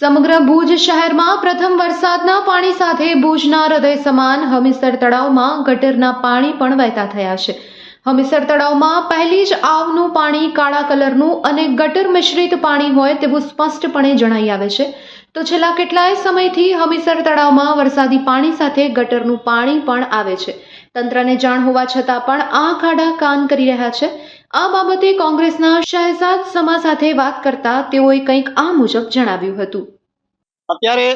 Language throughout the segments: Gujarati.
સમગ્ર ભુજ શહેરમાં પ્રથમ વરસાદના પાણી સાથે ભુજના હૃદય સમાન હમીરસર તળાવમાં ગટરના પાણી પણ વહેતા થયા છે। હમીરસર તળાવમાં પહેલી જ આવનું પાણી કાળા કલરનું અને ગટર મિશ્રિત પાણી હોય તેવું સ્પષ્ટપણે જણાઈ આવે છે। તો છેલ્લા કેટલાય સમયથી હમીરસર તળાવમાં વરસાદી પાણી સાથે ગટરનું પાણી પણ આવે છે। તંત્રને જાણ હોવા છતાં પણ આંખ આડા કાન કરી રહ્યા છે। આ બાબતે કોંગ્રેસના શહેજાદ સમા સાથે વાત કરતા તેઓએ કંઈક આ મુજબ જણાવ્યું હતું। અત્યારે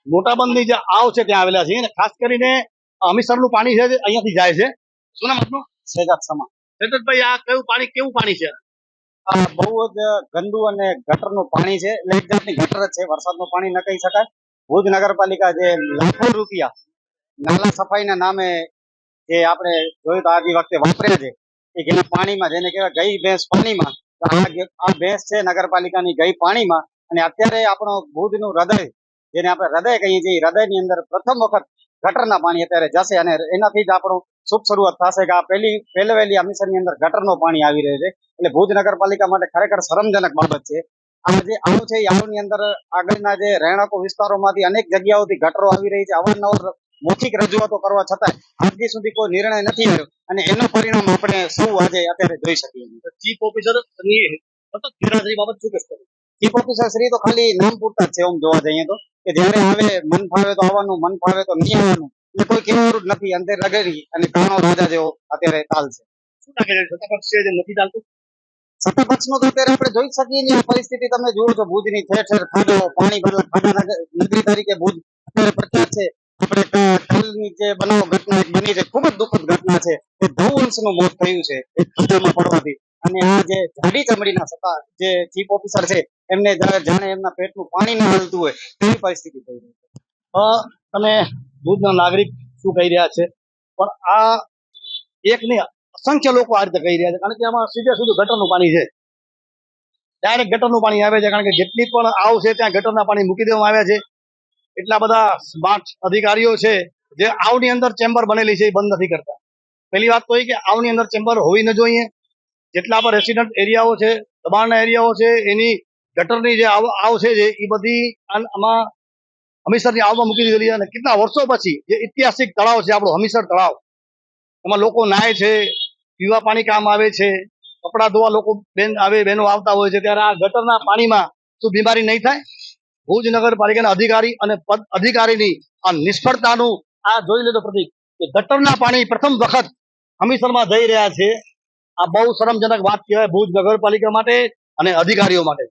મોટાબંધની જે આવ છે ત્યાં આવેલા છે અને ખાસ કરીને હમીરસરનું પાણી છે અહીંયાથી જાય છે। શું નામ આપનું? શહેજાદ સમા। શહેજાદભાઈ, આ કેવું પાણી છે? આ બહુ જ ગંદુ અને ગટરનું પાણી છે। એટલે એક જાતની ગટર જ છે, વરસાદનું પાણી ન કહી શકાય। ભુજ નગરપાલિકા જે લાખો રૂપિયા નાલા સફાઈના નામે જે આપણે જોયું તો આજી વખતે વાપર્યા છે એ જેના પાણીમાં, જેને કહેવાય ગઈ ભેંસ પાણીમાં, આ ભેંસ છે નગરપાલિકાની ગઈ પાણીમાં। અને અત્યારે આપણો ભુજનું હૃદય, જેને આપણે હૃદય કહીએ છીએ, હૃદયની અંદર પ્રથમ વખત ગટરના પાણી અત્યારે જશે અને એનાથી જ આપણું શુભ શરૂઆત થશે કે આ પહેલી હમીરસરની અંદર ગટરનું પાણી આવી રહ્યું છે। એટલે ભુજ નગરપાલિકા માટે ખરેખર શરમજનક બાબત છે। આ જે આવ છે એ આવની અંદર આગળના જે રહેણાંકો વિસ્તારોમાંથી અનેક જગ્યાઓથી ગટરો આવી રહી છે। અવારનવાર મૌખિક રજૂઆતો કરવા છતાં આજ સુધી કોઈ નિર્ણય નથી આવ્યો અને એનું પરિણામ આપણે સૌ આજે અત્યારે જોઈ શકીએ છીએ। ચીફ ઓફિસર સતત ગેરહાજરી બાબત શું કહેશો? ચીફ ઓફિસર શ્રી તો ખાલી નામ પૂરતા જ છે આમ જોવા જઈએ તો, કે જ્યારે આવે મન ફાવે તો આવવાનું, મન ફાવે તો નહીં આવવાનું, એ કોઈ કહેવાનું જ નથી। અંદર રગડી અને કાણો રાજા જેવો અત્યારે તાલ છે। શું લાગે છે, સત્તા પક્ષ છે જે નથી ચાલતું? સત્તા પક્ષનું તો અત્યારે આપણે જોઈ શકીએ છીએ આ પરિસ્થિતિ તમે જુઓ છો। ભુજની ઠેર ઠેર ખાડો, પાણી ભરેલા ખાડા નગરી તરીકે ભુજ અત્યારે પ્રખ્યાત છે। આપણે કાલની જે બનાવ ઘટના એક બની છે, ખૂબ જ દુઃખદ ઘટના છે કે 9 અંશનું મોત થયું છે એક ખાડામાં પડવાથી। અને આ જે જાડી ચમડીના સત્તા જે ચીફ ઓફિસર છે એમને જાણે એમના પેટનું પાણી ન હાલતું હોય તેવી પરિસ્થિતિ થઈ રહી છે। તમે ભુજના નાગરિક શું કહી રહ્યા છે, પણ આ એક નહીં અસંખ્ય લોકો આ રીતે કહી રહ્યા છે, કારણ કે આમાં સીધે સીધું ગટરનું પાણી છે, ડાયરેક્ટ ગટરનું પાણી આવે છે। કારણ કે જેટલી પણ આવ છે ત્યાં ગટરના પાણી મૂકી દેવામાં આવ્યા છે। એટલા બધા સ્માર્ટ અધિકારીઓ છે જે આવની અંદર ચેમ્બર બનેલી છે એ બંધ નથી કરતા। પહેલી વાત તો એ કે આવની અંદર ચેમ્બર હોવી ન જોઈએ। જેટલા પણ રેસિડન્ટ એરિયાઓ છે, દબાણના એરિયાઓ છે, એની ગટરની જે આવ છે એ બધી આમાં હમીરસરની આવમાં મૂકી દીધેલી છે। અને કેટલા વર્ષો પછી જે ઐતિહાસિક તળાવ છે આપણું હમીરસર તળાવ, એમાં લોકો નાય છે, પીવા પાણી કામ આવે છે, કપડાં ધોવા લોકો બહેનો આવતા હોય છે, ત્યારે આ ગટરના પાણીમાં શું બીમારી નહીં થાય? ભુજ નગરપાલિકાના અધિકારી અને પદ અધિકારીની આ નિષ્ફળતાનું આ જોઈ લેતો પ્રતિક કે ગટરના પાણી પ્રથમ વખત હમીરસરમાં જઈ રહ્યા છે। આ બહુ શરમજનક વાત કહેવાય ભુજ નગરપાલિકા માટે અને અધિકારીઓ માટે।